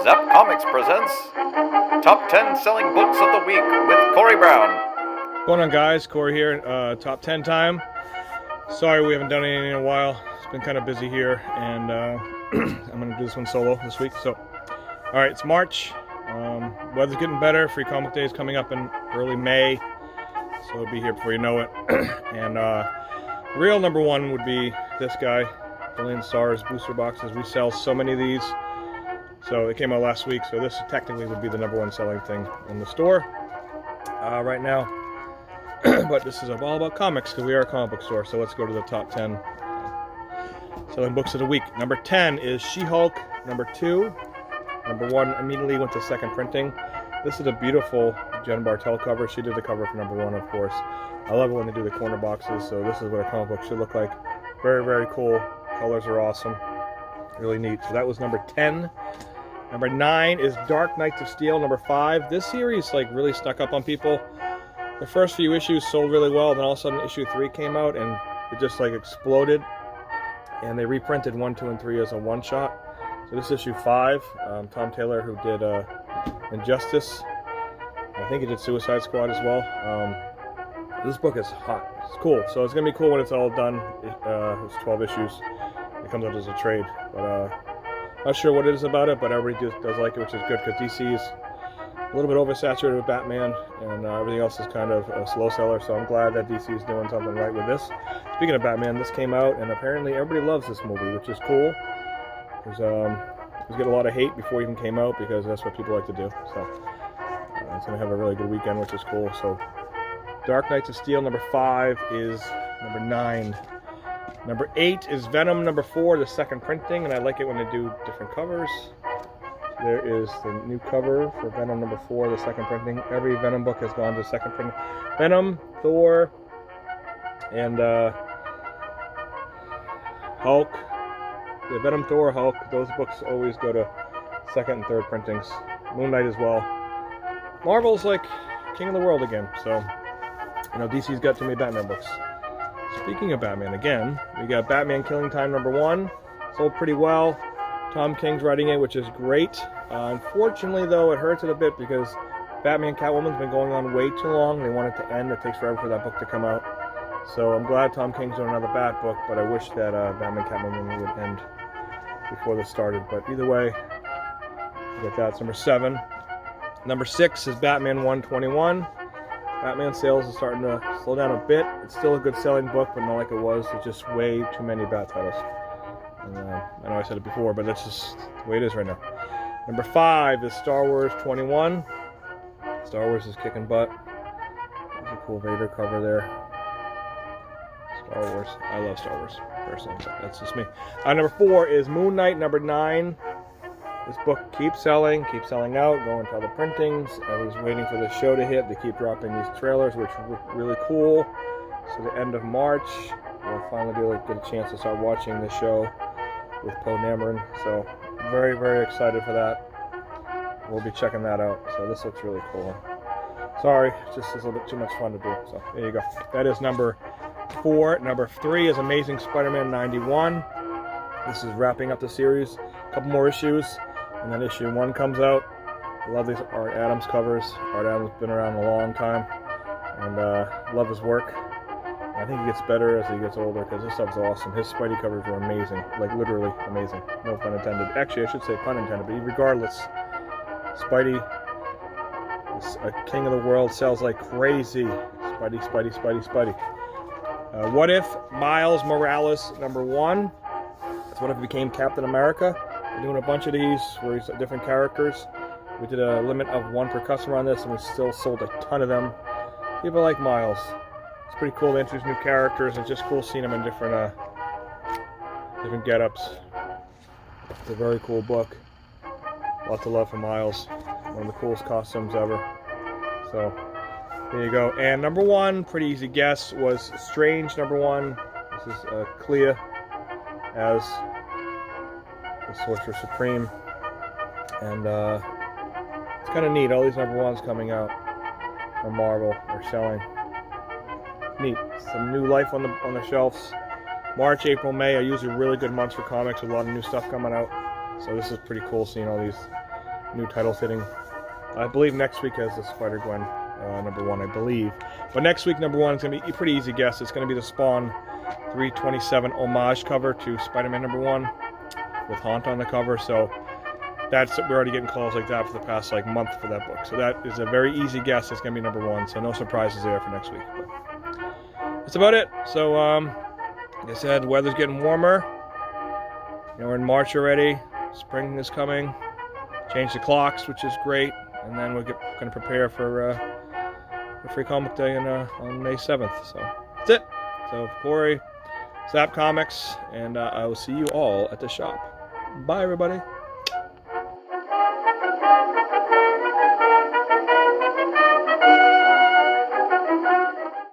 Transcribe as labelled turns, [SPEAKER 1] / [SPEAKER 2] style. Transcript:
[SPEAKER 1] Zap Comics presents Top 10 Selling Books of the Week with Corey Brown.
[SPEAKER 2] What's going on, guys? Corey here, top 10 time. Sorry we haven't done anything in a while. It's been kind of busy here, and I'm going to do this one solo this week. So, alright, it's March. Weather's getting better. Free Comic Day is coming up in early May, so it'll be here before you know it. And real number one would be this guy, Billion Stars booster boxes. We sell so many of these. So it came out last week, so this technically would be the number one selling thing in the store right now. But this is all about comics because we are a comic book store. So let's go to the top 10 selling books of the week. Number 10 is SheHulk. Number 2. Number 1 immediately went to second printing. This is a beautiful Jen Bartel cover. She did the cover for number 1, of course. I love it when they do the corner boxes. So this is what a comic book should look like. Very, very cool. Colors are awesome. Really neat. So that was number 10. Number 9 is Dark Knights of Steel. Number 5. This series really snuck up on people. The first few issues sold really well, then all of a sudden issue 3 came out and it just exploded. And they reprinted 1, 2, and 3 as a one-shot. So this is issue 5. Tom Taylor, who did Injustice. I think he did Suicide Squad as well. This book is hot. It's cool. So it's going to be cool when it's all done. It's 12 issues. It comes out as a trade. But not sure what it is about it, but everybody does like it, which is good because DC is a little bit oversaturated with Batman, and everything else is kind of a slow seller. So I'm glad that DC is doing something right with this. Speaking of Batman, this came out, and apparently everybody loves this movie, which is cool. Because it was getting a lot of hate before it even came out because that's what people like to do. So it's going to have a really good weekend, which is cool. So Dark Knights of Steel, number 5 is number 9. Number 8 is Venom, number 4, the second printing, and I like it when they do different covers. There is the new cover for Venom number 4, the second printing. Every Venom book has gone to second printing. Venom, Thor, and Hulk. The Venom, Thor, Hulk, those books always go to second and third printings. Moon Knight as well. Marvel's like king of the world again, so DC's got too many Batman books. Speaking of Batman, again, we got Batman Killing Time number 1. Sold pretty well. Tom King's writing it, which is great. Unfortunately, though, it hurts it a bit because Batman Catwoman's been going on way too long. They want it to end. It takes forever for that book to come out. So I'm glad Tom King's doing another Bat book, but I wish that Batman Catwoman would end before this started. But either way, we got that's number 7. Number 6 is Batman 121. Batman sales are starting to slow down a bit. It's still a good selling book, but not like it was. There's just way too many Bat titles. And, I know I said it before, but that's just the way it is right now. Number 5 is Star Wars 21. Star Wars is kicking butt. There's a cool Vader cover there. Star Wars. I love Star Wars, personally, but that's just me. Number 4 is Moon Knight, number 9. This book keeps selling out, going to other printings. I was waiting for the show to hit. They keep dropping these trailers, which look really cool. So the end of March, we'll finally be able to get a chance to start watching the show with Poe Dameron. So very, very excited for that. We'll be checking that out. So this looks really cool. Sorry, it's just a little bit too much fun to do. So there you go. That is number 4. Number 3 is Amazing Spider-Man 91. This is wrapping up the series. A couple more issues. And then issue 1 comes out. I love these Art Adams covers. Art Adams has been around a long time. And love his work. I think he gets better as he gets older because this stuff's awesome. His Spidey covers are amazing. Literally amazing. No pun intended. Actually, I should say pun intended. But regardless, Spidey is a king of the world. Sells like crazy. Spidey. What If Miles Morales, number 1. That's What If He Became Captain America. We're doing a bunch of these where he's different characters. We did a limit of 1 per customer on this, and we still sold a ton of them. People like Miles. It's pretty cool to introduce new characters. It's just cool seeing them in different get-ups. It's a very cool book. Lots of love for Miles. One of the coolest costumes ever. So, there you go. And number 1, pretty easy guess, was Strange, number 1. This is Clea as the Sorcerer Supreme, and it's kind of neat. All these number 1s coming out from Marvel are selling. Neat. Some new life on the shelves. March, April, May are usually really good months for comics with a lot of new stuff coming out. So this is pretty cool seeing all these new titles hitting. I believe next week has the Spider-Gwen #1, I believe. But next week, #1 is going to be a pretty easy guess. It's going to be the Spawn 327 homage cover to Spider-Man #1 with Haunt on the cover. So we're already getting calls like that for the past month for that book. So that is a very easy guess. It's going to be #1. So no surprises there for next week. But that's about it. So like I said, the weather's getting warmer. We're in March already. Spring is coming. Change the clocks, which is great. And then we're going to prepare for Free Comic Day on May 7th. So that's it. So Corey, Zap Comics, and I will see you all at the shop. Bye, everybody.